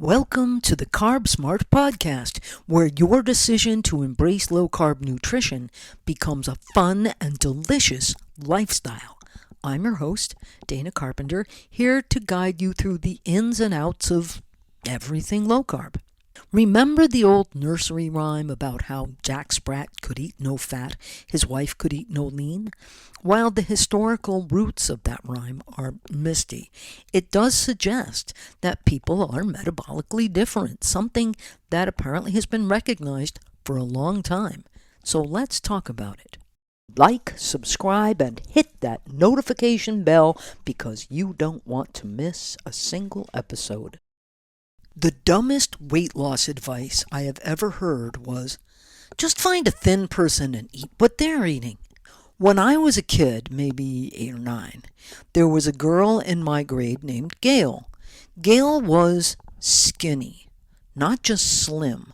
Welcome to the CarbSmart Podcast, where your decision to embrace low-carb nutrition becomes a fun and delicious lifestyle. I'm your host, Dana Carpenter, here to guide you through the ins and outs of everything low-carb. Remember the old nursery rhyme about how Jack Sprat could eat no fat, his wife could eat no lean? While the historical roots of that rhyme are misty, it does suggest that people are metabolically different, something that apparently has been recognized for a long time. So let's talk about it. Like, subscribe, and hit that notification bell because you don't want to miss a single episode. The dumbest weight loss advice I have ever heard was, just find a thin person and eat what they're eating. When I was a kid, maybe 8 or 9, there was a girl in my grade named Gail. Gail was skinny, not just slim,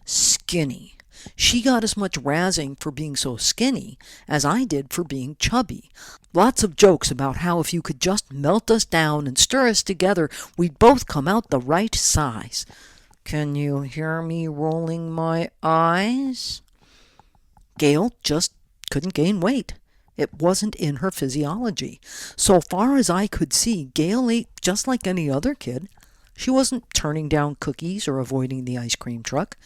skinny. She got as much razzing for being so skinny as I did for being chubby. Lots of jokes about how if you could just melt us down and stir us together, we'd both come out the right size. Can you hear me rolling my eyes? Gail just couldn't gain weight. It wasn't in her physiology. So far as I could see, Gail ate just like any other kid. She wasn't turning down cookies or avoiding the ice cream truck.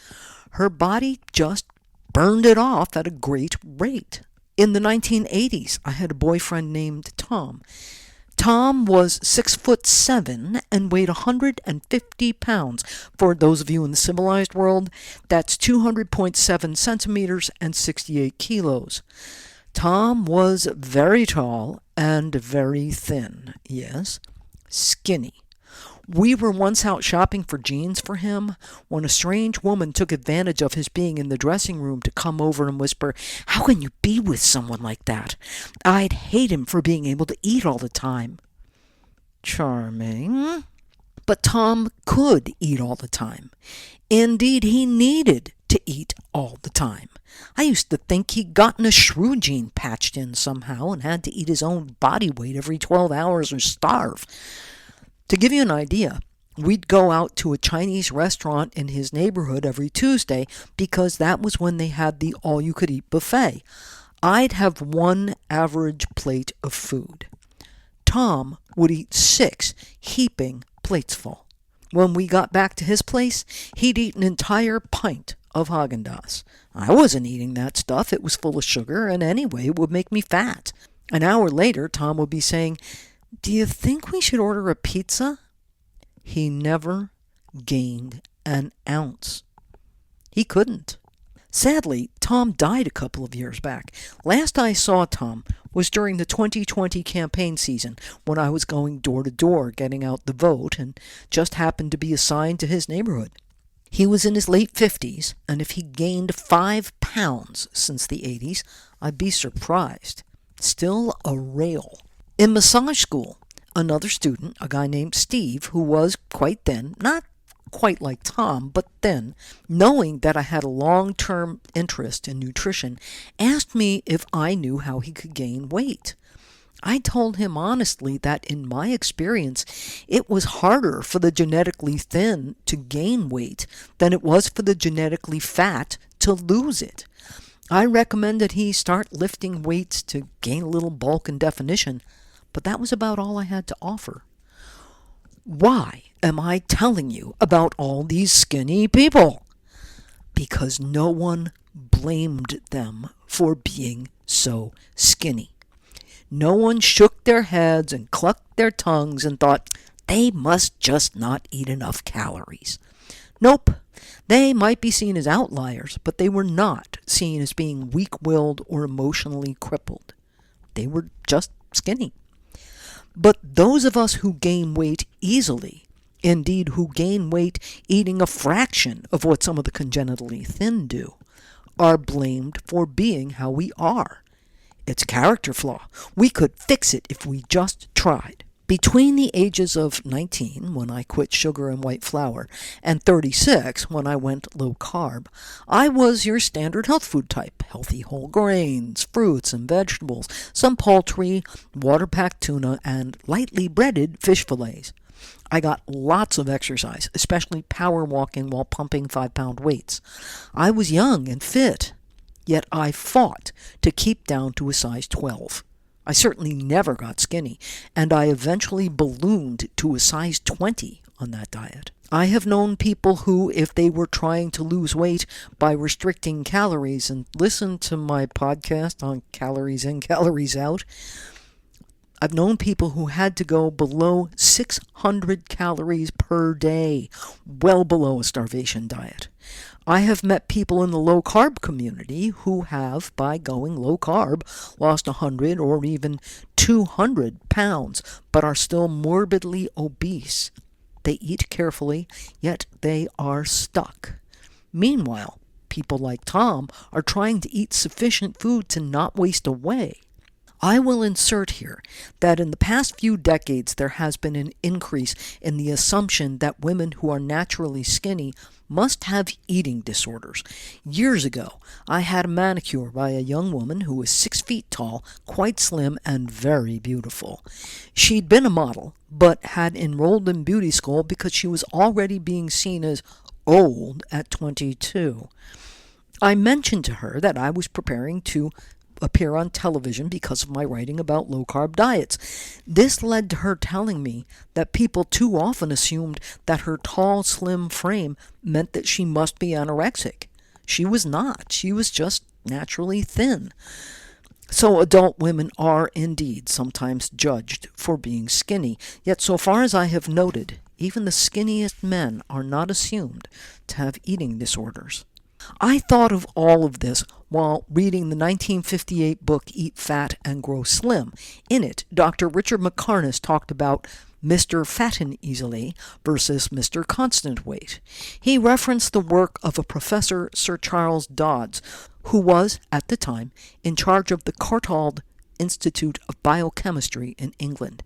Her body just burned it off at a great rate. In the 1980s, I had a boyfriend named Tom. Tom was 6'7" and weighed 150 pounds. For those of you in the civilized world, that's 200.7 centimeters and 68 kilos. Tom was very tall and very thin. Yes, skinny. We were once out shopping for jeans for him when a strange woman took advantage of his being in the dressing room to come over and whisper, "How can you be with someone like that? I'd hate him for being able to eat all the time." Charming. But Tom could eat all the time. Indeed, he needed to eat all the time. I used to think he'd gotten a shrew gene patched in somehow and had to eat his own body weight every 12 hours or starve. To give you an idea, we'd go out to a Chinese restaurant in his neighborhood every Tuesday because that was when they had the all-you-could-eat buffet. I'd have one average plate of food. Tom would eat 6 heaping plates full. When we got back to his place, he'd eat an entire pint of Haagen-Dazs. I wasn't eating that stuff. It was full of sugar, and anyway, it would make me fat. An hour later, Tom would be saying, "Do you think we should order a pizza?" He never gained an ounce. He couldn't. Sadly, Tom died a couple of years back. Last I saw Tom was during the 2020 campaign season when I was going door to door getting out the vote and just happened to be assigned to his neighborhood. He was in his late 50s, and if he gained 5 pounds since the 80s, I'd be surprised. Still a rail. In massage school, another student, a guy named Steve, who was quite thin, not quite like Tom, but thin, knowing that I had a long-term interest in nutrition, asked me if I knew how he could gain weight. I told him honestly that in my experience, it was harder for the genetically thin to gain weight than it was for the genetically fat to lose it. I recommended he start lifting weights to gain a little bulk and definition, but that was about all I had to offer. Why am I telling you about all these skinny people? Because no one blamed them for being so skinny. No one shook their heads and clucked their tongues and thought, they must just not eat enough calories. Nope. They might be seen as outliers, but they were not seen as being weak-willed or emotionally crippled. They were just skinny. But those of us who gain weight easily, indeed who gain weight eating a fraction of what some of the congenitally thin do, are blamed for being how we are. It's a character flaw. We could fix it if we just tried. Between the ages of 19, when I quit sugar and white flour, and 36, when I went low carb, I was your standard health food type. Healthy whole grains, fruits and vegetables, some poultry, water-packed tuna, and lightly breaded fish fillets. I got lots of exercise, especially power walking while pumping 5-pound weights. I was young and fit, yet I fought to keep down to a size 12. I certainly never got skinny, and I eventually ballooned to a size 20 on that diet. I have known people who, if they were trying to lose weight by restricting calories, and listen to my podcast on calories in, calories out, I've known people who had to go below 600 calories per day, well below a starvation diet. I have met people in the low-carb community who have, by going low-carb, lost 100 or even 200 pounds, but are still morbidly obese. They eat carefully, yet they are stuck. Meanwhile, people like Tom are trying to eat sufficient food to not waste away. I will insert here that in the past few decades there has been an increase in the assumption that women who are naturally skinny must have eating disorders. Years ago, I had a manicure by a young woman who was 6 feet tall, quite slim, and very beautiful. She'd been a model, but had enrolled in beauty school because she was already being seen as old at 22. I mentioned to her that I was preparing to appear on television because of my writing about low-carb diets. This led to her telling me that people too often assumed that her tall, slim frame meant that she must be anorexic. She was not. She was just naturally thin. So adult women are indeed sometimes judged for being skinny, yet so far as I have noted, even the skinniest men are not assumed to have eating disorders. I thought of all of this while reading the 1958 book Eat Fat and Grow Slim. In it, Dr. Richard McCarness talked about Mr. Fatten Easily versus Mr. Constant Weight. He referenced the work of a Professor Sir Charles Dodds, who was, at the time, in charge of the Courtauld Institute of Biochemistry in England.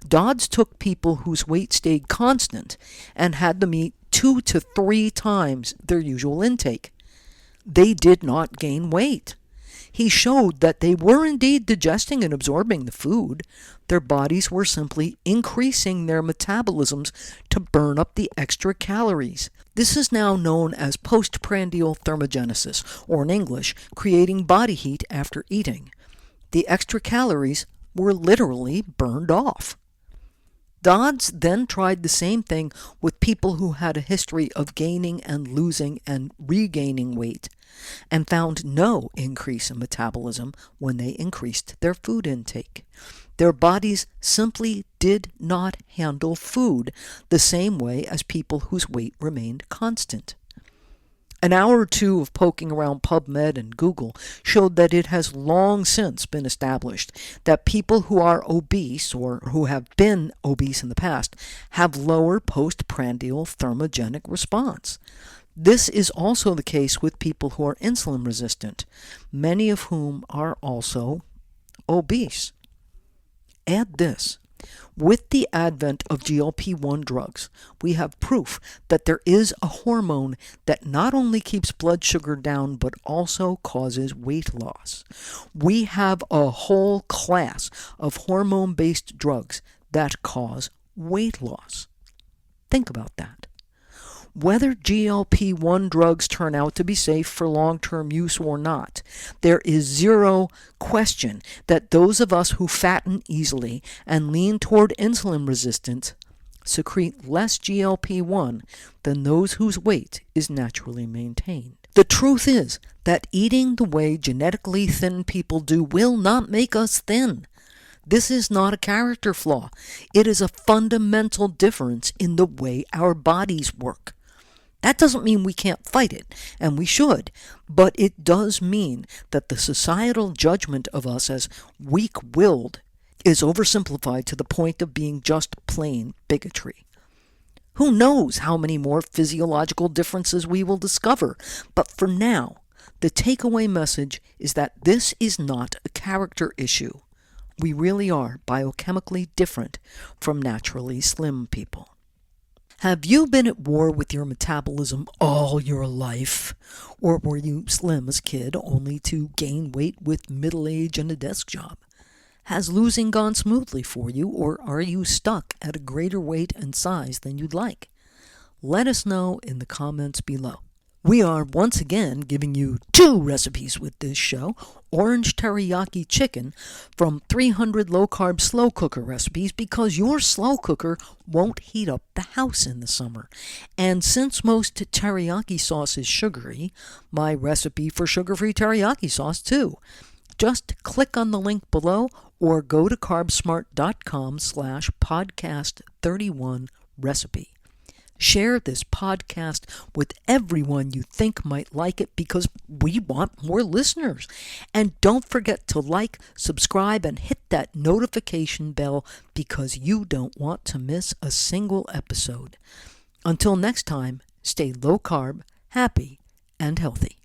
Dodds took people whose weight stayed constant and had them eat 2 to 3 times their usual intake. They did not gain weight. He showed that they were indeed digesting and absorbing the food. Their bodies were simply increasing their metabolisms to burn up the extra calories. This is now known as postprandial thermogenesis, or in English, creating body heat after eating. The extra calories were literally burned off. Dodds then tried the same thing with people who had a history of gaining and losing and regaining weight, and found no increase in metabolism when they increased their food intake. Their bodies simply did not handle food the same way as people whose weight remained constant. An hour or two of poking around PubMed and Google showed that it has long since been established that people who are obese or who have been obese in the past have lower postprandial thermogenic response. This is also the case with people who are insulin resistant, many of whom are also obese. Add this. With the advent of GLP-1 drugs, we have proof that there is a hormone that not only keeps blood sugar down but also causes weight loss. We have a whole class of hormone-based drugs that cause weight loss. Think about that. Whether GLP-1 drugs turn out to be safe for long-term use or not, there is zero question that those of us who fatten easily and lean toward insulin resistance secrete less GLP-1 than those whose weight is naturally maintained. The truth is that eating the way genetically thin people do will not make us thin. This is not a character flaw. It is a fundamental difference in the way our bodies work. That doesn't mean we can't fight it, and we should, but it does mean that the societal judgment of us as weak-willed is oversimplified to the point of being just plain bigotry. Who knows how many more physiological differences we will discover, but for now, the takeaway message is that this is not a character issue. We really are biochemically different from naturally slim people. Have you been at war with your metabolism all your life? Or were you slim as a kid only to gain weight with middle age and a desk job? Has losing gone smoothly for you, or are you stuck at a greater weight and size than you'd like? Let us know in the comments below. We are once again giving you 2 recipes with this show: orange teriyaki chicken from 300 low-carb slow cooker recipes, because your slow cooker won't heat up the house in the summer. And since most teriyaki sauce is sugary, my recipe for sugar-free teriyaki sauce too. Just click on the link below or go to carbsmart.com/podcast31 recipe. Share this podcast with everyone you think might like it, because we want more listeners. And don't forget to like, subscribe, and hit that notification bell, because you don't want to miss a single episode. Until next time, stay low carb, happy, and healthy.